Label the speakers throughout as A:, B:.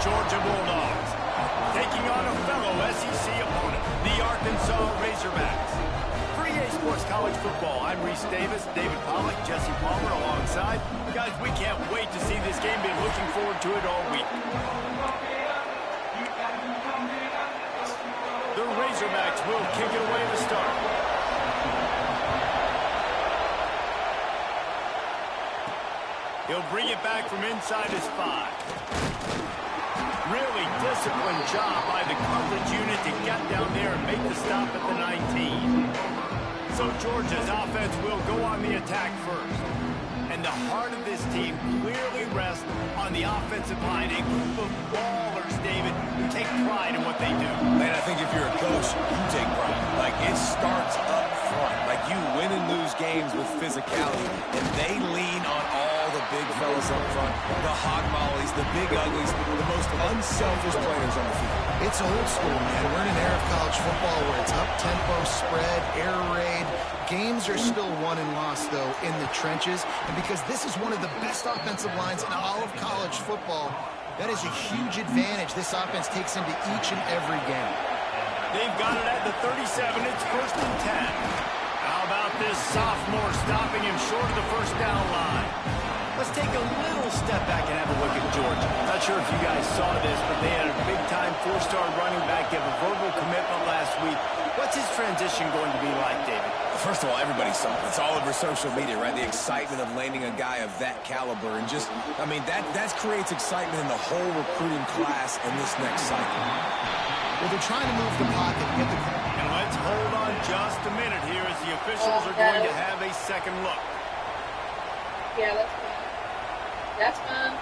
A: Georgia Bulldogs, taking on a fellow SEC opponent, the Arkansas Razorbacks. For EA Sports College Football, I'm Reese Davis, David Pollack, Jesse Palmer alongside. Guys, we can't wait to see this game. Been looking forward to it all week. The Razorbacks will kick it away to start. He'll bring it back from inside his 5. Really disciplined job by the coverage unit to get down there and make the stop at the 19. So Georgia's offense will go on the attack first. And the heart of this team clearly rests on the offensive line. A group of ballers, David, who take pride in what they do.
B: Man, I think if you're a coach, you take pride. Like, it starts up front. Like, you win and lose games with physicality, and they lean on all the big fellas up front, the hog mollies, the big uglies, the most unselfish players on the field.
C: It's old school, man. We're in an era of college football where it's up-tempo, spread, air raid. Games are still won and lost, though, in the trenches. And because this is one of the best offensive lines in all of college football, that is a huge advantage this offense takes into each and every game.
A: They've got it at the 37. It's 1st and 10. How about this sophomore stopping him short of the first down line? Let's take a little step back and have a look at Georgia. Not sure if you guys saw this, but they had a big-time 4-star running back give a verbal commitment last week. What's his transition going to be like, David?
B: First of all, everybody saw it. It's all over social media, right? The excitement of landing a guy of that caliber. And just, I mean, that creates excitement in the whole recruiting class in this next cycle.
C: Well, they're trying to move the pocket and get the...
A: And let's hold on just a minute here as the officials are going to have a second look.
D: Yeah, that's fine. That's fine.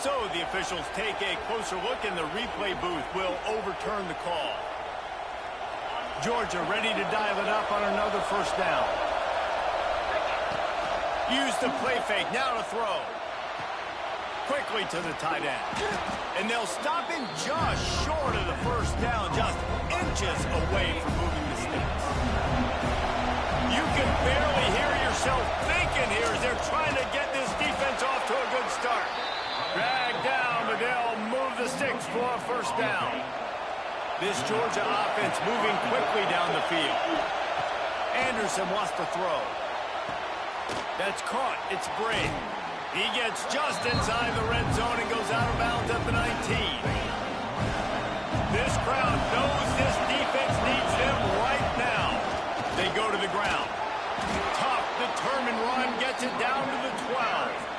A: So the officials take a closer look, and the replay booth will overturn the call. Georgia ready to dial it up on another first down. Use the play fake, now to throw. Quickly to the tight end. And they'll stop him just short of the first down, just inches away from moving the sticks. You can barely hear yourself thinking here as they're trying to get this defense off to a good start. Drag down, but they'll move the sticks for a first down. This Georgia offense moving quickly down the field. Anderson wants to throw. That's caught. It's Bray. He gets just inside the red zone and goes out of bounds at the 19. This crowd knows this defense needs them right now. They go to the ground. Tough, determined run gets it down to the 12.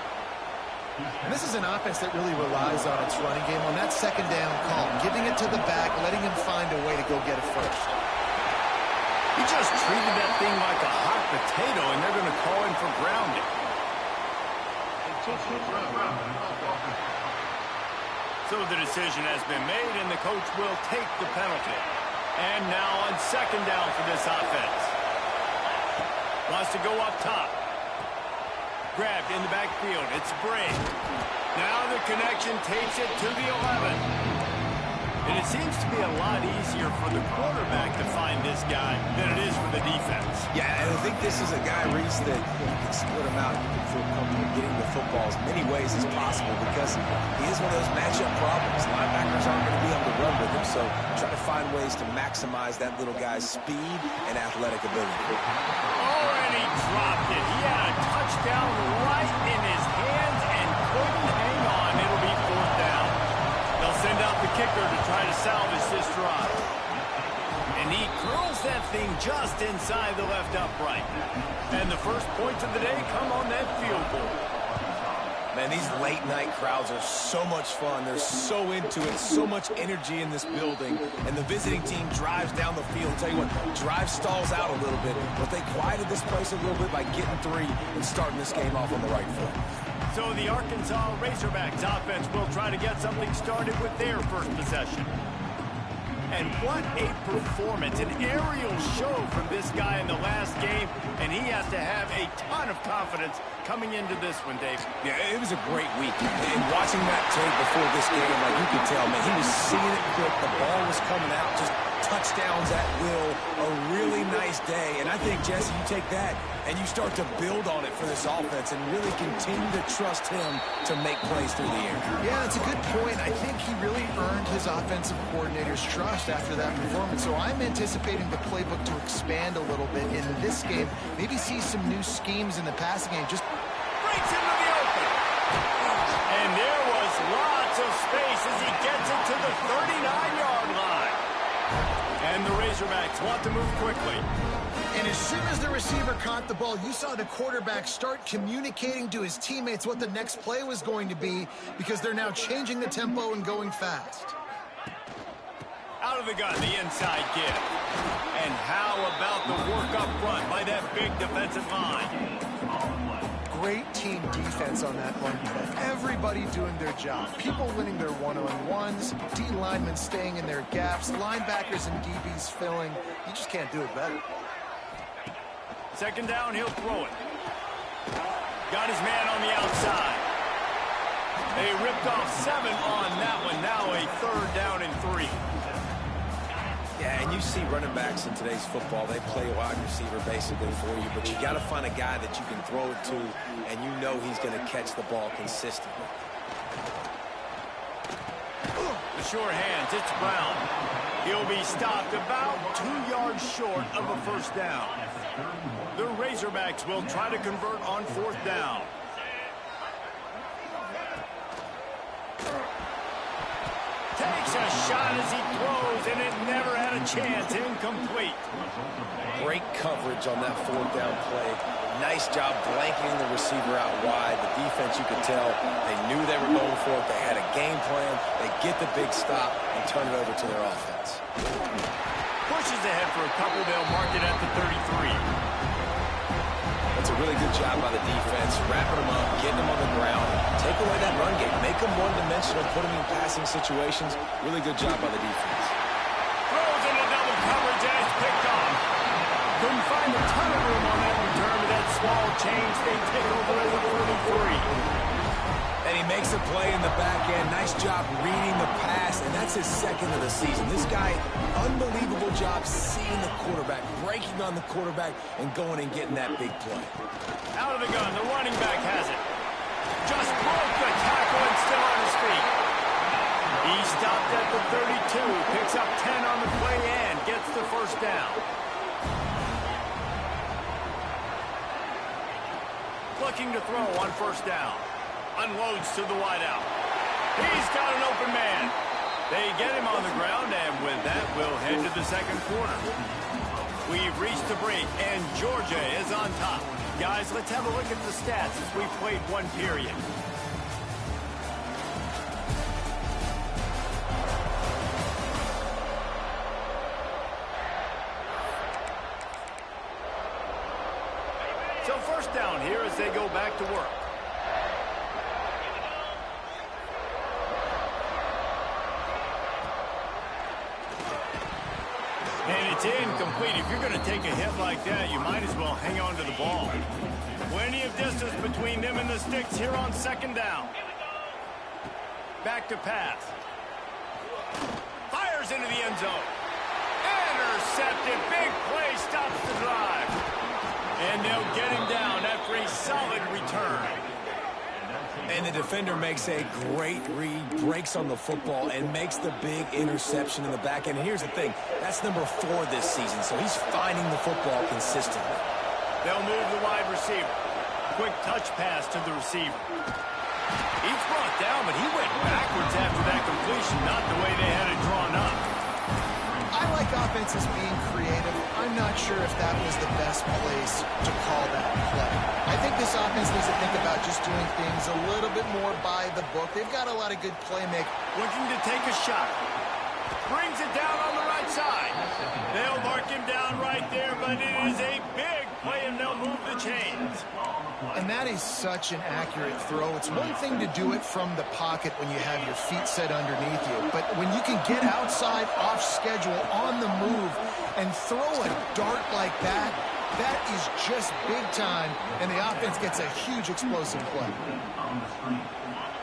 C: And this is an offense that really relies on its running game on that second down call, giving it to the back, letting him find a way to go get it first.
A: He just treated that thing like a hot potato, and they're going to call him for grounding. So the decision has been made, and the coach will take the penalty. And now on second down for this offense. Wants to go up top. Grabbed in the backfield. It's Bray. Now the connection takes it to the 11. And it seems to be a lot easier for the quarterback to find this guy than it is for the defense.
B: Yeah, and I think this is a guy, Reese, that you can split him out. You can feel comfortable getting the football as many ways as possible because he is one of those matchup problems. Linebackers aren't going to be able to run with him, so try to find ways to maximize that little guy's speed and athletic ability.
A: Oh, and he dropped it. He had a touchdown right in his hands and couldn't hang on. It'll be 4th down. They'll send out the kicker to try to salvage this drive. And he curls that thing just inside the left upright. And the first points of the day come on that field goal.
B: Man, these late-night crowds are so much fun. They're so into it, so much energy in this building. And the visiting team drives down the field. I'll tell you what, drive stalls out a little bit. But they quieted this place a little bit by getting 3 and starting this game off on the right foot.
A: So the Arkansas Razorbacks offense will try to get something started with their first possession. And what a performance, an aerial show from this guy in the last game, and he has to have a ton of confidence coming into this one, Dave.
B: Yeah, it was a great week. And watching that tape before this game, like you could tell, man, he was seeing it quick. The ball was coming out just touchdowns at will, a really nice day. And I think, Jesse, you take that and you start to build on it for this offense and really continue to trust him to make plays through the air.
C: Yeah, that's a good point. I think he really earned his offensive coordinator's trust after that performance. So I'm anticipating the playbook to expand a little bit in this game. Maybe see some new schemes in the passing game. Just
A: breaks into the open. And there was lots of space as he gets it to the 39-yard line. And the Razorbacks want to move quickly.
C: And as soon as the receiver caught the ball, you saw the quarterback start communicating to his teammates what the next play was going to be, because they're now changing the tempo and going fast.
A: Out of the gun, the inside give. And how about the work up front by that big defensive line?
C: Great team defense on that one. Everybody doing their job. People winning their one-on-ones, D linemen staying in their gaps, linebackers and DBs filling. You just can't do it better.
A: Second down, he'll throw it. Got his man on the outside. They ripped off 7 on that one. Now a 3rd down and 3.
B: Yeah, and you see running backs in today's football, they play wide receiver basically for you, but you got to find a guy that you can throw it to, and you know he's going to catch the ball consistently.
A: The sure hands, it's Brown. He'll be stopped about 2 yards short of a 1st down. The Razorbacks will try to convert on 4th down. Takes a shot as he throws, and it never had a chance. Incomplete.
B: Great coverage on that 4th down play. Nice job blanketing the receiver out wide. The defense, you could tell, they knew they were going for it. They had a game plan. They get the big stop and turn it over to their offense.
A: Pushes ahead for a couple. They'll mark it at the 33.
B: That's a really good job by the defense, wrapping them up, getting them on the ground, take away that run game, make them one-dimensional, put them in passing situations. Really good job by the defense.
A: Throws into double coverage and it's picked off. Couldn't find a ton of room on that return, but that small change, they take over at the 43.
B: And he makes a play in the back end. Nice job reading the pass, and that's his 2nd of the season. This guy, unbelievable job seeing the quarterback, breaking on the quarterback, and going and getting that big play.
A: Out of the gun, the running back has it. Just broke the tackle and still on his feet. He stopped at the 32, picks up 10 on the play and gets the 1st down. Looking to throw on 1st down. Unloads to the wideout. He's got an open man. They get him on the ground, and with that, we'll head to the 2nd quarter. We've reached the break, and Georgia is on top. Guys, let's have a look at the stats as we've played 1 period. So 1st down here as they go back to work. And it's incomplete. If you're going to take a hit like that, you might as well hang on to the ball. Plenty of distance between them and the sticks here on 2nd down. Back to pass. Fires into the end zone. Intercepted. Big play stops the drive. And they'll get him down after a solid return.
B: And the defender makes a great read, breaks on the football, and makes the big interception in the back end. And here's the thing, that's number 4 this season, so he's finding the football consistently.
A: They'll move the wide receiver. Quick touch pass to the receiver. He's brought down, but he went backwards after that completion, not the way they had it drawn up.
C: I like offenses being creative. I'm not sure if that was the best place to call that play. I think this offense needs to think about just doing things a little bit more by the book. They've got a lot of good playmaking.
A: Looking to take a shot. Brings it down on the right side. They'll mark him down right there, but it is a big play, and they'll move the chains.
C: And that is such an accurate throw. It's one thing to do it from the pocket when you have your feet set underneath you, but when you can get outside, off schedule, on the move, and throw a dart like that, that is just big time, and the offense gets a huge explosive play.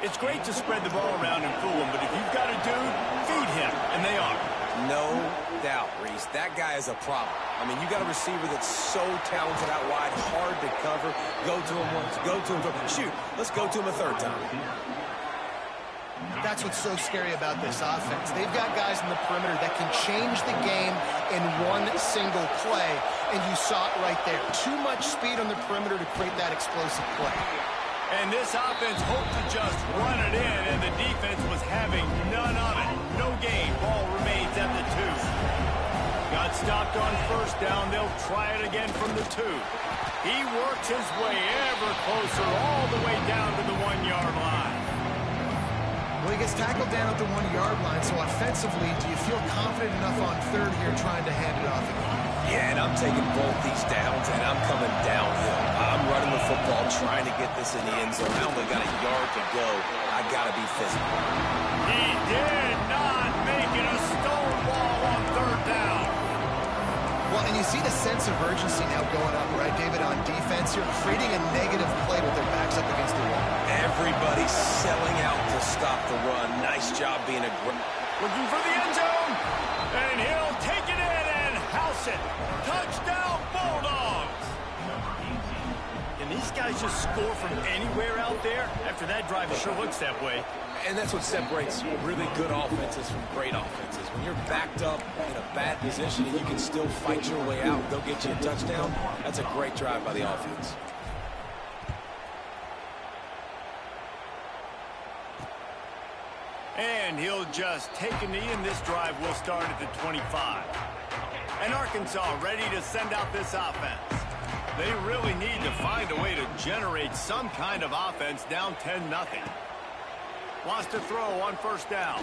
A: It's great to spread the ball around and fool him, but if you've got a dude, feed him, and they are.
B: No doubt. beast. That guy is a problem. I mean, you got a receiver that's so talented out wide, hard to cover. Go to him once, go to him twice. Shoot, let's go to him a third time.
C: That's what's so scary about this offense. They've got guys in the perimeter that can change the game in one single play, and you saw it right there. Too much speed on the perimeter to create that explosive play.
A: And this offense hoped to just run it in, and the defense was having none of it. No gain. Ball remains at the 2. Got stopped on first down. They'll try it again from the 2. He works his way ever closer all the way down to the 1-yard line.
C: Well, he gets tackled down at the 1-yard line, so offensively, do you feel confident enough on third here trying to hand it off again?
B: Yeah, and I'm taking both these downs, and I'm coming downhill. I'm running the football, trying to get this in the end zone. I only got a yard to go. I got to be physical.
A: He did not make it a stonewall on third down.
C: Well, and you see the sense of urgency now going up, right, David, on defense. You're creating a negative play with their backs up against the wall.
B: Everybody's selling out to stop the run. Nice job being aggressive.
A: Looking for the end zone, and he'll take it in and house it. Touchdown, Bulldogs. Can these guys just score from anywhere out there? After that drive, it sure looks that way.
B: And that's what separates really good offenses from great offenses. When you're backed up in a bad position and you can still fight your way out, go get you a touchdown, that's a great drive by the offense.
A: And he'll just take a knee, and this drive will start at the 25. And Arkansas ready to send out this offense. They really need to find a way to generate some kind of offense down 10-0. Wants to throw on first down.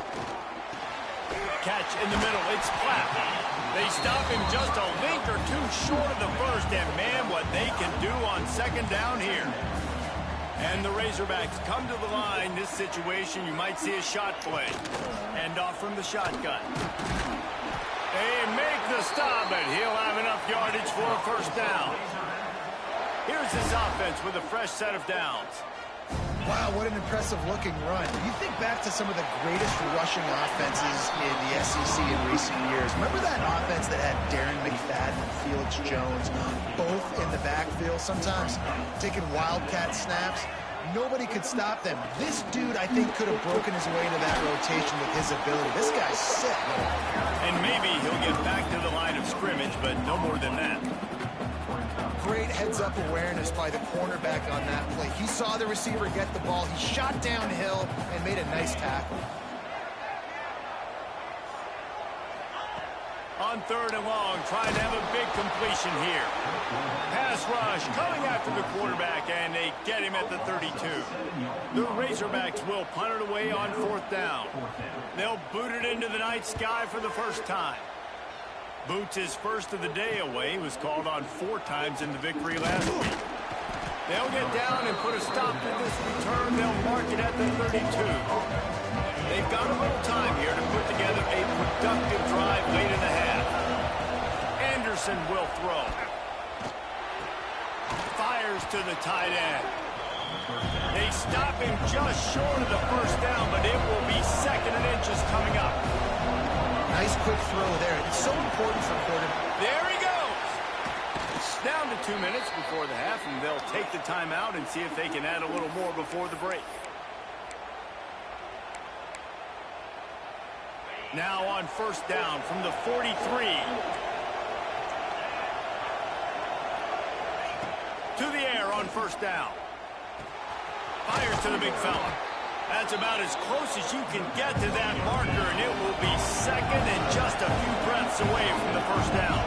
A: Catch in the middle. It's Clapp. They stop him just a link or two short of the first, and man, what they can do on second down here. And the Razorbacks come to the line. This situation, you might see a shot play. End off from the shotgun. They make the stop, but he'll have enough yardage for a first down. Here's this offense with a fresh set of downs.
C: Wow, what an impressive-looking run. You think back to some of the greatest rushing offenses in the SEC in recent years. Remember that offense that had Darren McFadden and Felix Jones both in the backfield, sometimes taking wildcat snaps? Nobody could stop them. This dude, I think, could have broken his way into that rotation with his ability. This guy's sick.
A: And maybe he'll get back to the line of scrimmage, but no more than that.
C: Great heads-up awareness by the cornerback on that play. He saw the receiver get the ball. He shot downhill and made a nice tackle.
A: On third and long, trying to have a big completion here. Pass rush, coming after the quarterback, and they get him at the 32. The Razorbacks will punt it away on fourth down. They'll boot it into the night sky for the first time. Boots his first of the day away. He was called on 4 times in the victory last week. They'll get down and put a stop to this return. They'll mark it at the 32. They've got a little time here to put together a productive drive late in the half. Anderson will throw. Fires to the tight end. They stop him just short of the first down, but it will be 2nd and inches coming up.
C: Nice quick throw there. It's so important for quarterback.
A: There he goes. It's down to 2 minutes before the half, and they'll take the timeout and see if they can add a little more before the break. Now on first down from the 43. To the air on first down. Fires to the big fella. That's about as close as you can get to that marker, and it will be 2nd and just a few breaths away from the first down.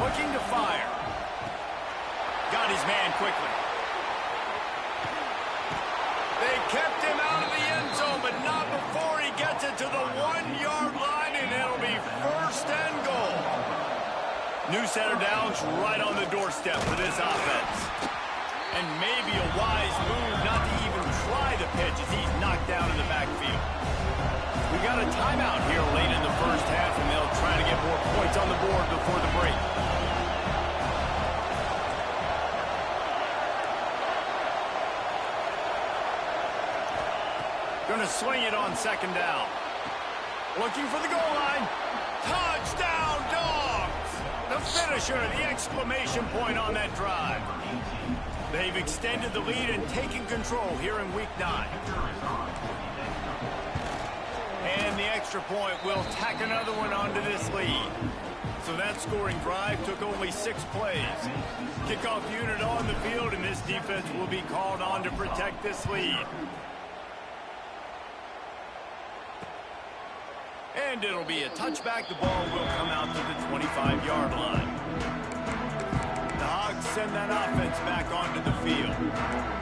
A: Looking to fire. Got his man quickly. They kept him out of the end zone, but not before he gets it to the 1-yard line, and it'll be 1st and goal. New set of downs right on the doorstep for this offense. And maybe a wise move not to even try the pitch as he's knocked down in the backfield. We got a timeout here late in the first half, and they'll try to get more points on the board before the break. Going to swing it on second down. Looking for the goal line. Touchdown, Dogs! The finisher, the exclamation point on that drive. They've extended the lead and taken control here in Week 9. And the extra point will tack another one onto this lead. So that scoring drive took only 6 plays. Kickoff unit on the field, and this defense will be called on to protect this lead. And it'll be a touchback. The ball will come out to the 25-yard line. The Hogs send that offense back onto the field.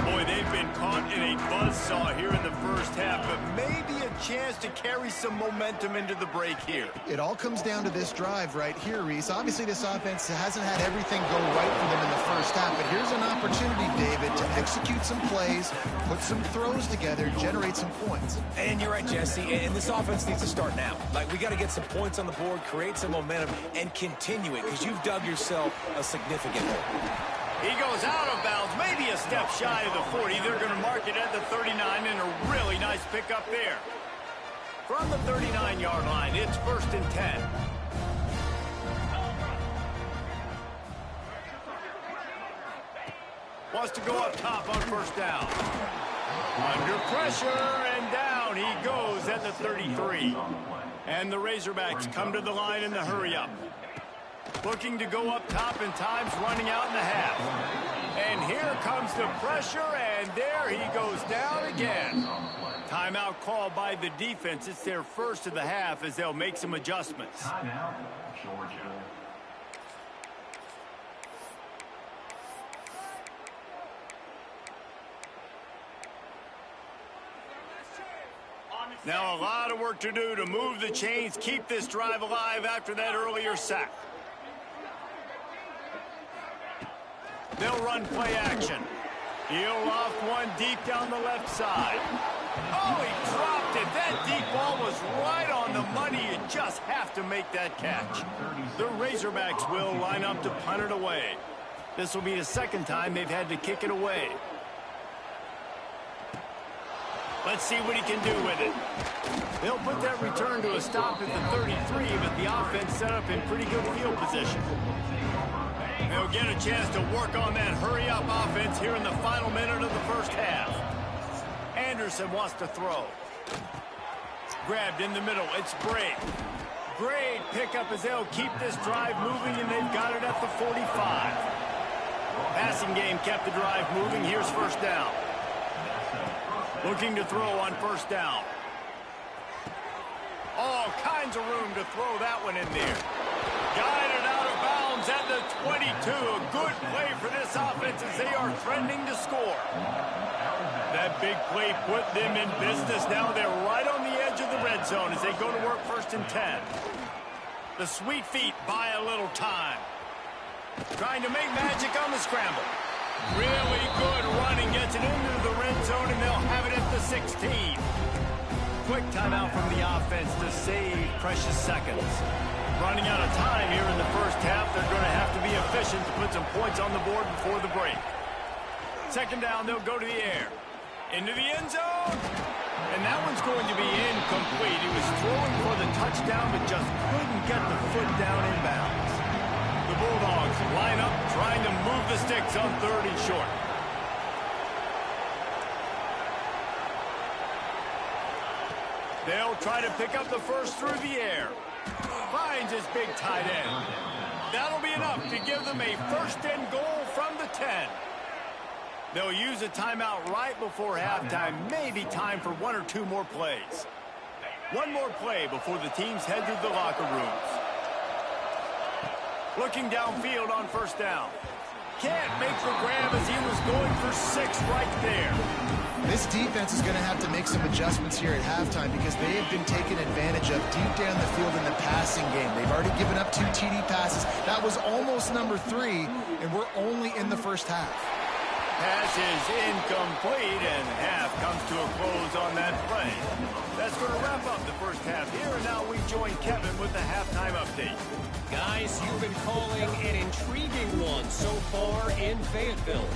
A: Boy, they've been caught in a buzzsaw here in the first half, but maybe a chance to carry some momentum into the break here.
C: It all comes down to this drive right here, Reese. Obviously, this offense hasn't had everything go right for them in the first half, but here's an opportunity, David, to execute some plays, put some throws together, generate some points.
B: And you're right, Jesse, and this offense needs to start now. Like, we got to get some points on the board, create some momentum, and continue it, because you've dug yourself a significant hole.
A: He goes out of bounds, maybe a step shy of the 40. They're going to mark it at the 39, and a really nice pickup there. From the 39-yard line, it's 1st and 10. Wants to go up top on 1st down. Under pressure, and down he goes at the 33. And the Razorbacks come to the line in the hurry-up. Looking to go up top, and time's running out in the half. And here comes the pressure, and there he goes down again. Timeout called by the defense. It's their first of the half as they'll make some adjustments.
E: Timeout, Georgia.
A: Now a lot of work to do to move the chains, keep this drive alive after that earlier sack. They'll run play action. He'll loft one deep down the left side. Oh, he dropped it. That deep ball was right on the money. You just have to make that catch. The Razorbacks will line up to punt it away. This will be the second time they've had to kick it away. Let's see what he can do with it. They'll put that return to a stop at the 33, but the offense set up in pretty good field position. They'll get a chance to work on that hurry-up offense here in the final minute of the first half. Anderson wants to throw. Grabbed in the middle. It's Braid. Great pickup as they'll keep this drive moving, and they've got it at the 45. Passing game kept the drive moving. Here's 1st down. Looking to throw on 1st down. All kinds of room to throw that one in there. Guided out of bounds at the 22. A good play for this offense as they are threatening to score. That big play put them in business. Now they're right on the edge of the red zone as they go to work 1st and 10. The Sweet Feet buy a little time. Trying to make magic on the scramble. Really good running, gets it into the red zone, and they'll have it at the 16. Quick timeout from the offense to save precious seconds. Running out of time here in the first half. They're going to have to be efficient to put some points on the board before the break. 2nd down, they'll go to the air. Into the end zone. And that one's going to be incomplete. He was throwing for the touchdown, but just couldn't get the foot down in bounds. The Bulldogs line up, trying to move the sticks on 3rd and short. They'll try to pick up the first through the air. Finds his big tight end. That'll be enough to give them a 1st and goal from the 10. They'll use a timeout right before halftime. Maybe time for 1 or 2 more plays. One more play before the teams head to the locker rooms. Looking downfield on 1st down. Can't make the grab as he was going for 6 right there.
C: This defense is going to have to make some adjustments here at halftime because they have been taken advantage of deep down the field in the passing game. They've already given up 2 TD passes. That was almost number 3, and we're only in the first half.
A: Pass is incomplete, and half comes to a close on that play. That's going to wrap up the first half here, and now we join Kevin with the halftime update.
F: Guys, you've been calling an intriguing one so far in Fayetteville.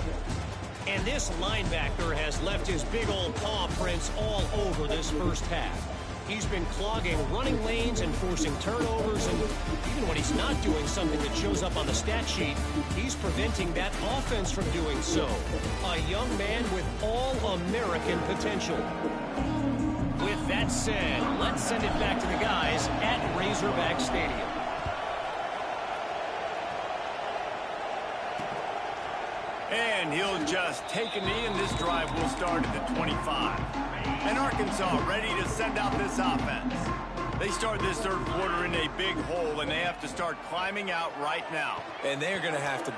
F: And this linebacker has left his big old paw prints all over this first half. He's been clogging running lanes and forcing turnovers, and even when he's not doing something that shows up on the stat sheet, he's preventing that offense from doing so. A young man with all-American potential. With that said, let's send it back to the guys at Razorback Stadium.
A: And he'll just take a knee, and this drive will start at the 25. And Arkansas ready to send out this offense. They start this third quarter in a big hole, and they have to start climbing out right now.
B: And they're going to have to...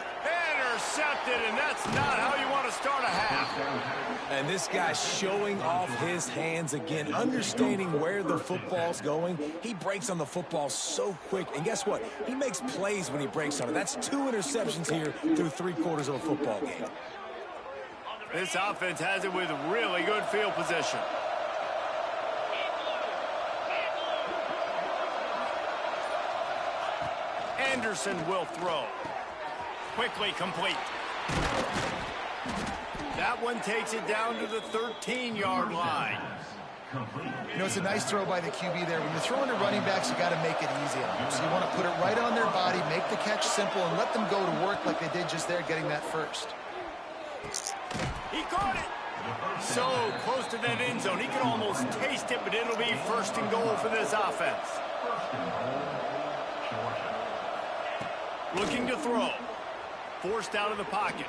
A: Intercepted, and that's not how you want to start a half.
B: And this guy's showing off his hands again, understanding where the football's going. He breaks on the football so quick, and guess what? He makes plays when he breaks on it. That's 2 interceptions here through 3 quarters of a football game.
A: This offense has it with really good field position. Anderson will throw. Quickly complete. That one takes it down to the 13-yard line.
C: You know, it's a nice throw by the QB there. When you're throwing to running backs, you got to make it easy on them. So you want to put it right on their body, make the catch simple, and let them go to work like they did just there, getting that first.
A: He caught it. So close to that end zone. He can almost taste it, but it'll be first and goal for this offense. Looking to throw. Forced out of the pocket.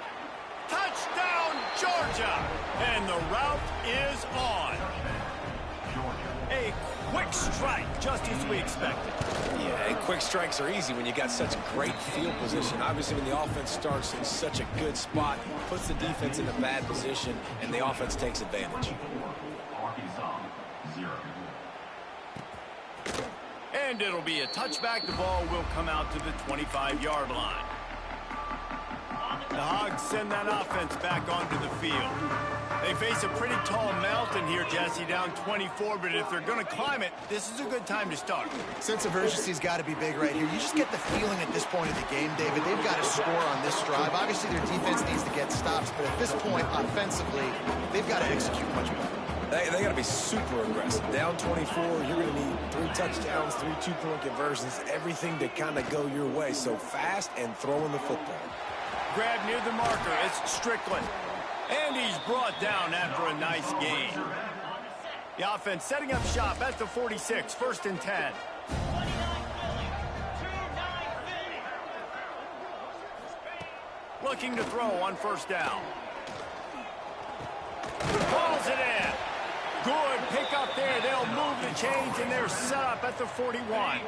A: Touchdown, Georgia! And the route is on. A quick strike, just as we expected.
B: Yeah, and quick strikes are easy when you got such great field position. Obviously, when the offense starts in such a good spot, puts the defense in a bad position, and the offense takes advantage.
A: And it'll be a touchback. The ball will come out to the 25-yard line. The Hogs send that offense back onto the field. They face a pretty tall mountain here, Jesse, down 24, but if they're going to climb it, this is a good time to start.
C: Sense of urgency's got to be big right here. You just get the feeling at this point of the game, David, they've got to score on this drive. Obviously, their defense needs to get stops, but at this point, offensively, they've got to execute much better.
B: They got to be super aggressive. Down 24, you're going to need 3 touchdowns, 3 two-point conversions, everything to kind of go your way. So fast and throwing the football.
A: Grab near the marker. It's Strickland. And he's brought down after a nice gain. The offense setting up shop at the 46, 1st and 10. Looking to throw on 1st down. Pulls it in. Good pick up there. They'll move the chains, and they're set up at the 41.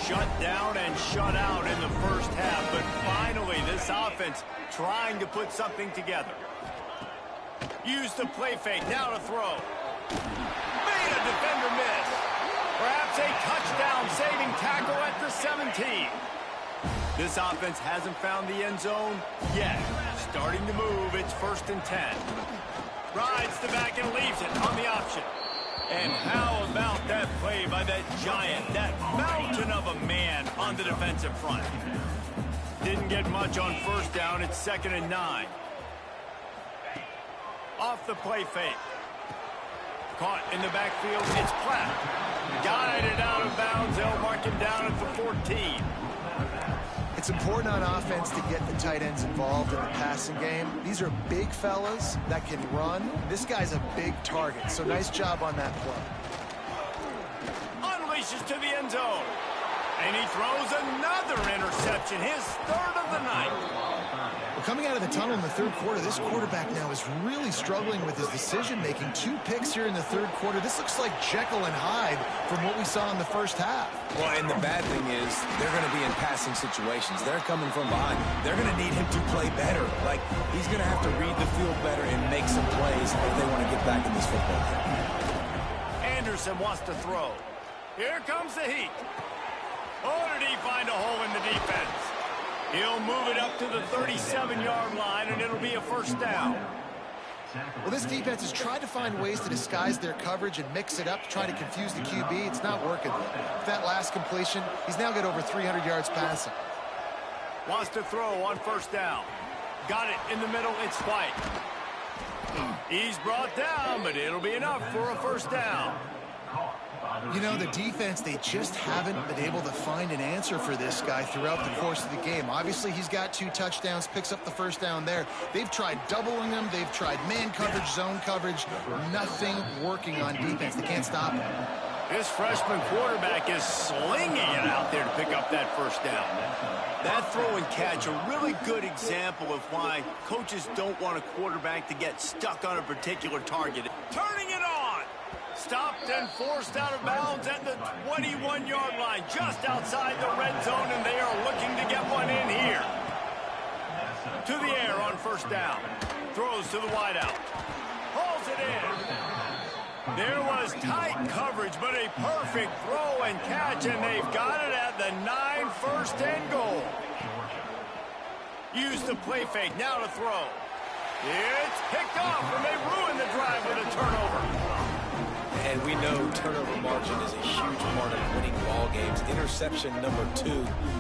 A: Shut down and shut out in the first half, but finally this offense trying to put something together. Use the play fake, now to throw. Made a defender miss. Perhaps a touchdown-saving tackle at the 17. This offense hasn't found the end zone yet. Starting to move, it's 1st and 10. Rides the back and leaves it on the option. And how about that play by that giant, that mountain of a man on the defensive front? Didn't get much on 1st down. It's 2nd and 9. Off the play fake. Caught in the backfield. It's Platt. Guided out of bounds. They'll mark him down at the 14.
C: It's important on offense to get the tight ends involved in the passing game. These are big fellas that can run. This guy's a big target, so nice job on that play.
A: Unleashes to the end zone. And he throws another interception, his 3rd of the night.
C: Well, coming out of the tunnel in the 3rd quarter, this quarterback now is really struggling with his decision-making. 2 picks here in the 3rd quarter. This looks like Jekyll and Hyde from what we saw in the first half.
B: Well, and the bad thing is they're going to be in passing situations. They're coming from behind. They're going to need him to play better. Like, he's going to have to read the field better and make some plays if they want to get back in this football game.
A: Anderson wants to throw. Here comes the heat. Oh, did he find a hole in the defense? He'll move it up to the 37-yard line, and it'll be a 1st down.
C: Well, this defense has tried to find ways to disguise their coverage and mix it up, trying to confuse the QB. It's not working. With that last completion, he's now got over 300 yards passing.
A: Wants to throw on 1st down. Got it in the middle. It's White. He's brought down, but it'll be enough for a first down.
C: You know, the defense, they just haven't been able to find an answer for this guy throughout the course of the game. Obviously, he's got 2 touchdowns, picks up the first down there. They've tried doubling him. They've tried man coverage, zone coverage. Nothing working on defense. They can't stop him.
A: This freshman quarterback is slinging it out there to pick up that first down. That throw and catch, a really good example of why coaches don't want a quarterback to get stuck on a particular target. Turning it on. Stopped and forced out of bounds at the 21-yard line, just outside the red zone, and they are looking to get one in here. To the air on first down. Throws to the wideout. Hauls it in. There was tight coverage, but a perfect throw and catch, and they've got it at the 9, first and goal. Use the play fake, now to throw. It's picked off, and they ruin the drive with a turnover.
B: And we know turnover margin is a huge part of winning ball games. Interception number 2.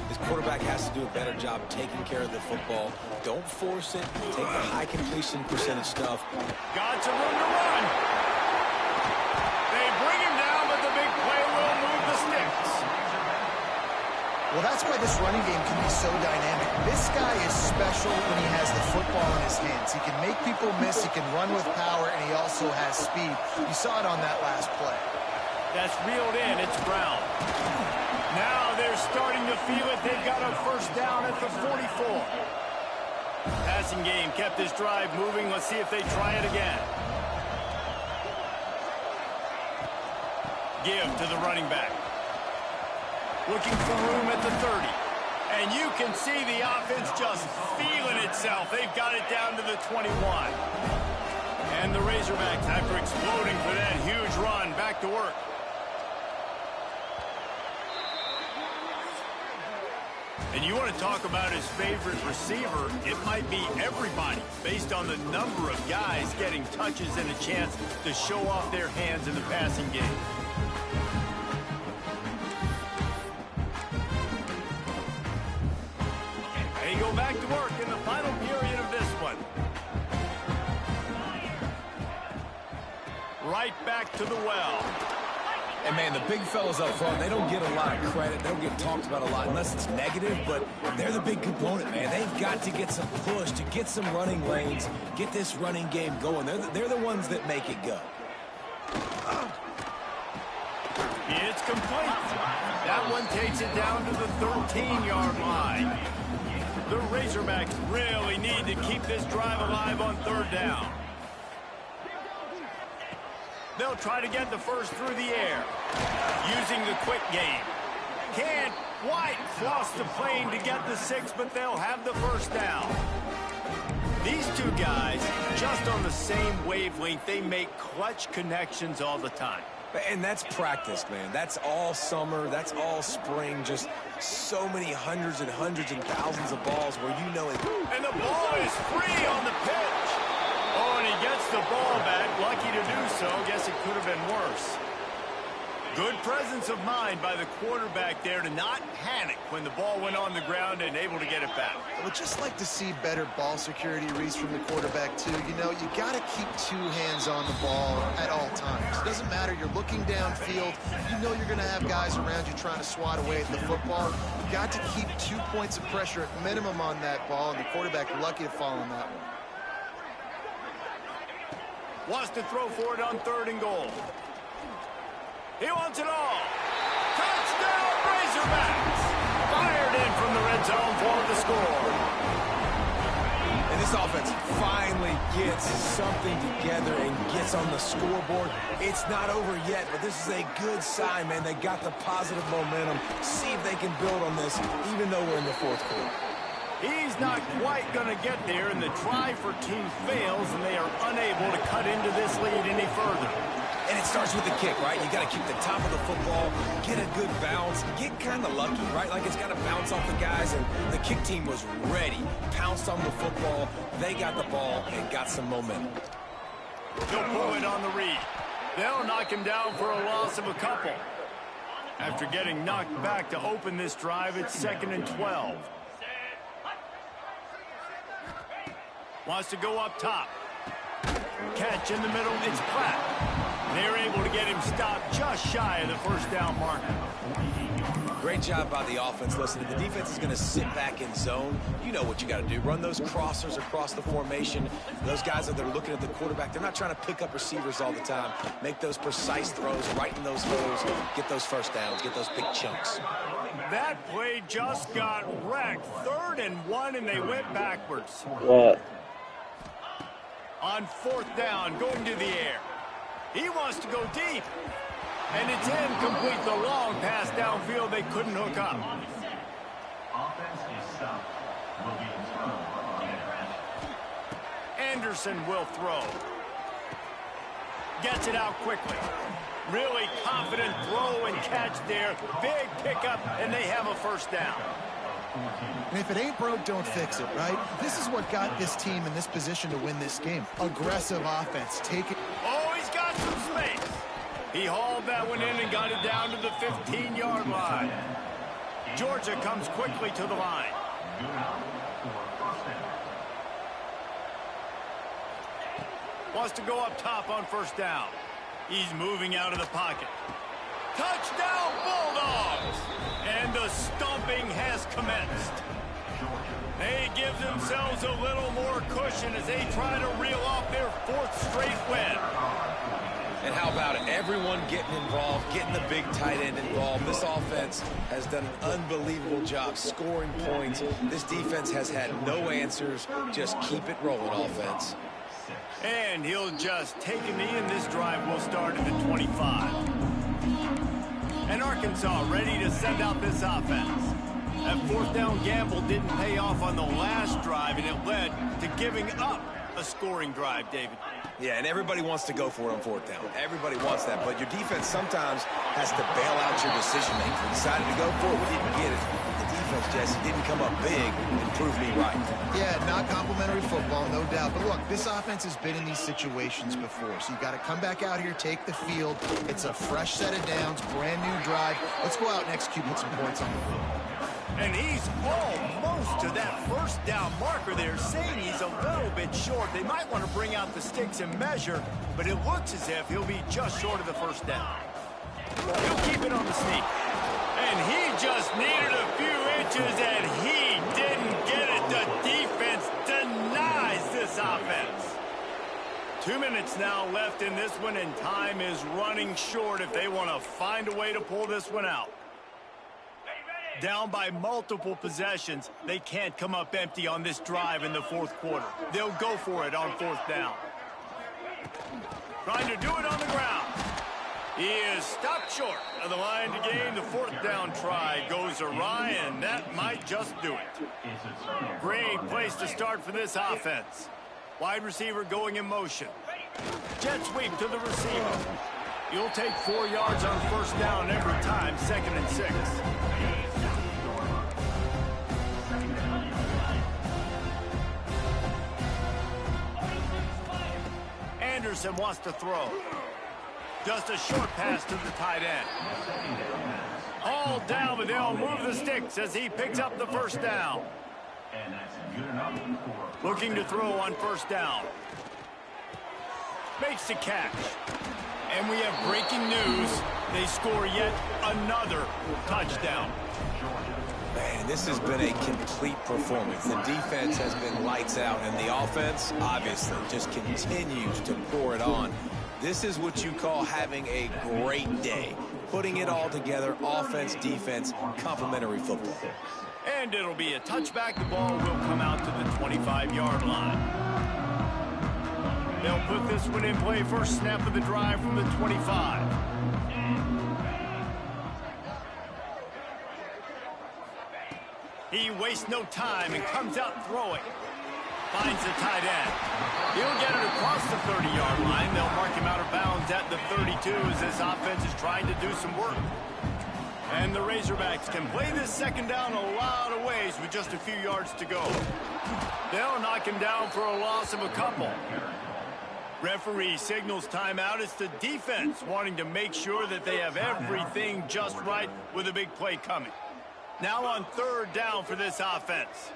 B: His quarterback has to do a better job taking care of the football. Don't force it. Take the high completion percentage stuff.
A: Got some room to run. They bring him down, but the big play will move the sticks.
C: Well, that's why this running game can be so dynamic. This guy is special when he has the football in his hands. He can make people miss, he can run with power, and he also has speed. You saw it on that last play.
A: That's reeled in. It's Brown. Now they're starting to feel it. They've got a first down at the 44. Passing game kept this drive moving. Let's see if they try it again. Give to the running back. Looking for room at the 30. And you can see the offense just feeling itself. They've got it down to the 21. And the Razorbacks, after exploding for that huge run, back to work. And you want to talk about his favorite receiver, it might be everybody, based on the number of guys getting touches and a chance to show off their hands in the passing game. They go back to work in the final period of this one. Right back to the well.
B: And, man, the big fellas up front, they don't get a lot of credit. They don't get talked about a lot unless it's negative, but they're the big component, man. They've got to get some push, to get some running lanes, get this running game going. They're the ones that make it go.
A: It's complete. That one takes it down to the 13-yard line. The Razorbacks really need to keep this drive alive on third down. They'll try to get the first through the air, using the quick game. Can't quite cross the plane to get the 6, but they'll have the first down. These two guys, just on the same wavelength, they make clutch connections all the time.
B: And that's practice, man. That's all summer. That's all spring. Just so many hundreds and hundreds and thousands of balls where you know it.
A: And the ball is free on the pitch. Oh, and he gets the ball back. Lucky to do so. Guess it could have been worse. Good presence of mind by the quarterback there to not panic when the ball went on the ground and able to get it back.
C: I would just like to see better ball security, Reese, from the quarterback, too. You know, you got to keep 2 hands on the ball at all times. It doesn't matter. You're looking downfield. You know you're going to have guys around you trying to swat away at the football. You got to keep 2 points of pressure at minimum on that ball, and the quarterback lucky to fall on that one.
A: Wants to throw for it on 3rd and goal. He wants it all. Touchdown, Razorbacks! Fired in from the red zone for the score.
B: And this offense finally gets something together and gets on the scoreboard. It's not over yet, but this is a good sign, man. They got the positive momentum. See if they can build on this, even though we're in the 4th quarter.
A: He's not quite going to get there, and the try for 2 fails, and they are unable to cut into this lead any further.
B: And it starts with the kick, right? You got to keep the top of the football, get a good bounce, get kind of lucky, right? Like it's got to bounce off the guys, and the kick team was ready, pounced on the football. They got the ball and got some momentum.
A: They'll pull it on the read. They'll knock him down for a loss of a couple. After getting knocked back to open this drive, it's 2nd and 12. Wants to go up top. Catch in the middle, it's Platt. They're able to get him stopped just shy of the first down marker.
B: Great job by the offense. Listen, if the defense is going to sit back in zone, you know what you got to do. Run those crossers across the formation. Those guys that are looking at the quarterback, they're not trying to pick up receivers all the time. Make those precise throws, right in those holes, get those first downs, get those big chunks.
A: That play just got wrecked. 3rd and 1, and they went backwards.
G: What?
A: On 4th down, going to the air. He wants to go deep. And it's incomplete. The long pass downfield, they couldn't hook up.
E: Offense is stopped. Will be thrown on the
A: Anderson will throw. Gets it out quickly. Really confident throw and catch there. Big pickup, and they have a first down.
C: And if it ain't broke, don't fix it, right? This is what got this team in this position to win this game. Aggressive offense. Take it.
A: Oh, he's got some space. He hauled that one in and got it down to the 15-yard line. Georgia comes quickly to the line. Wants to go up top on first down. He's moving out of the pocket. Touchdown, Bulldogs! And the stomping has commenced. They give themselves a little more cushion as they try to reel off their 4th straight win.
B: And how about it? Everyone getting involved, getting the big tight end involved. This offense has done an unbelievable job scoring points. This defense has had no answers. Just keep it rolling, offense.
A: And he'll just take a knee, and this drive will start at the 25. And Arkansas ready to send out this offense. That 4th down gamble didn't pay off on the last drive, and it led to giving up a scoring drive, David.
B: Yeah, and everybody wants to go for it on 4th down. Everybody wants that, but your defense sometimes has to bail out your decision-making. We decided to go for it, we didn't get it. The defense, Jesse, didn't come up big and prove me right.
C: Yeah, not complimentary football, no doubt. But look, this offense has been in these situations before, so you got to come back out here, take the field. It's a fresh set of downs, brand new drive. Let's go out and execute with some points on the field.
A: And he's almost to that first down marker there, saying he's a little bit short. They might want to bring out the sticks and measure, but it looks as if he'll be just short of the first down. He'll keep it on the sneak. And he just needed a few inches, and he didn't get it. The defense denies this offense. 2 minutes now left in this one, and time is running short if they want to find a way to pull this one out. Down by multiple possessions, they can't come up empty on this drive in the 4th quarter. They'll go for it on 4th down. Trying to do it on the ground. He is stopped short of the line to gain. The 4th down try goes awry, and that might just do it. Great place to start for this offense. Wide receiver going in motion. Jet sweep to the receiver. You'll take 4 yards on first down every time, 2nd and 6. Anderson wants to throw. Just a short pass to the tight end. All down, but they'll move the sticks as he picks up the first down. Looking to throw on first down. Makes the catch. And we have breaking news. They score yet another touchdown.
B: Man, this has been a complete performance. The defense has been lights out, and the offense, obviously, just continues to pour it on. This is what you call having a great day. Putting it all together, offense, defense, complementary football.
A: And it'll be a touchback. The ball will come out to the 25-yard line. They'll put this one in play. First snap of the drive from the 25. He wastes no time and comes out throwing. Finds the tight end. He'll get it across the 30-yard line. They'll mark him out of bounds at the 32 as this offense is trying to do some work. And the Razorbacks can play this second down a lot of ways with just a few yards to go. They'll knock him down for a loss of a couple. Referee signals timeout. It's the defense wanting to make sure that they have everything just right with a big play coming. Now on third down for this offense.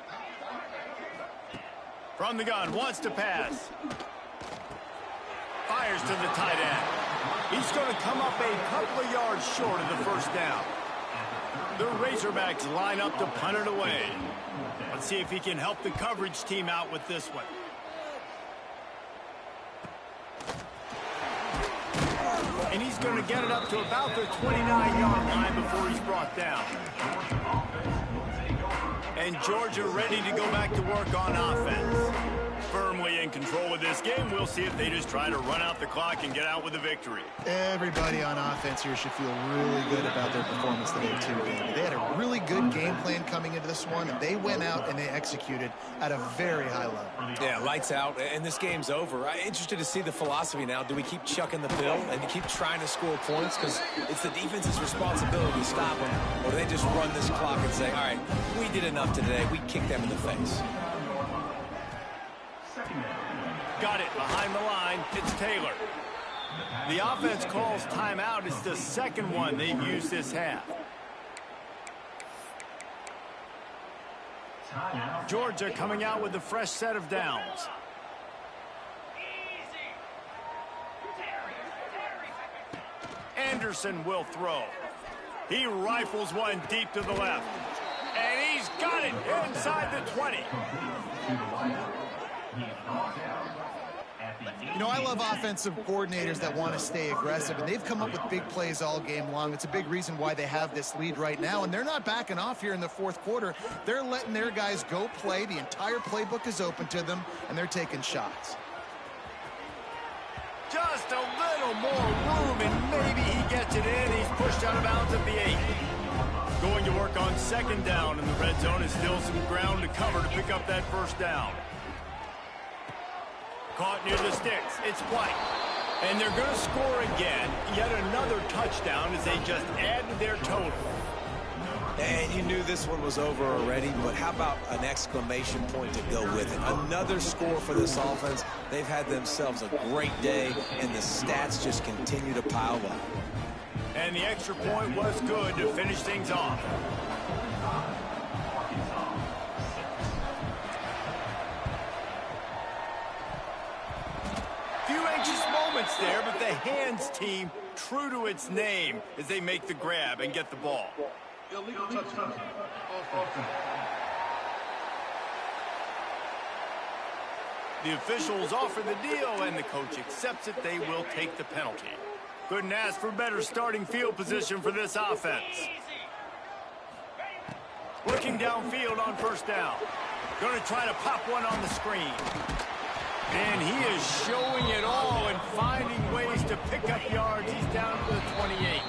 A: From the gun, wants to pass. Fires to the tight end. He's going to come up a couple of yards short of the first down. The Razorbacks line up to punt it away. Let's see if he can help the coverage team out with this one. And he's going to get it up to about the 29-yard line before he's brought down. And Georgia ready to go back to work on offense. Firmly in control of this game. We'll see if they just try to run out the clock and get out with a victory.
C: Everybody on offense here should feel really good about their performance today, too, Danny. They had a really good game plan coming into this one, and they went out and they executed at a very high level.
B: Yeah, lights out, and this game's over. I'm interested to see the philosophy now. Do we keep chucking the pill and keep trying to score points? Because it's the defense's responsibility to stop them. Or do they just run this clock and say, all right, we did enough today. We kicked them in the face.
A: Got it behind the line. It's Taylor. The offense calls timeout. It's the second one they've used this half. Georgia coming out with a fresh set of downs. Anderson will throw. He rifles one deep to the left. And he's got it inside the 20.
C: You know, I love offensive coordinators that want to stay aggressive, and they've come up with big plays all game long. It's a big reason why they have this lead right now, and they're not backing off here in the fourth quarter. They're letting their guys go play. The entire playbook is open to them, and they're taking shots.
A: Just a little more room, and maybe he gets it in. He's pushed out of bounds at the 8. Going to work on second down, and the red zone is still some ground to cover to pick up that first down. Caught near the sticks. It's White. And they're going to score again. Yet another touchdown as they just add to their total.
B: And you knew this one was over already, but how about an exclamation point to go with it? Another score for this offense. They've had themselves a great day, and the stats just continue to pile up.
A: And the extra point was good to finish things off. Few anxious moments there, but the hands team true to its name as they make the grab and get the ball.
E: Illegal touchdown.
A: The officials offer the deal, and the coach accepts it. They will take the penalty. Couldn't ask for better starting field position for this offense. Looking downfield on first down. Going to try to pop one on the screen. And he is showing it all and finding ways to pick up yards. He's down to the 28.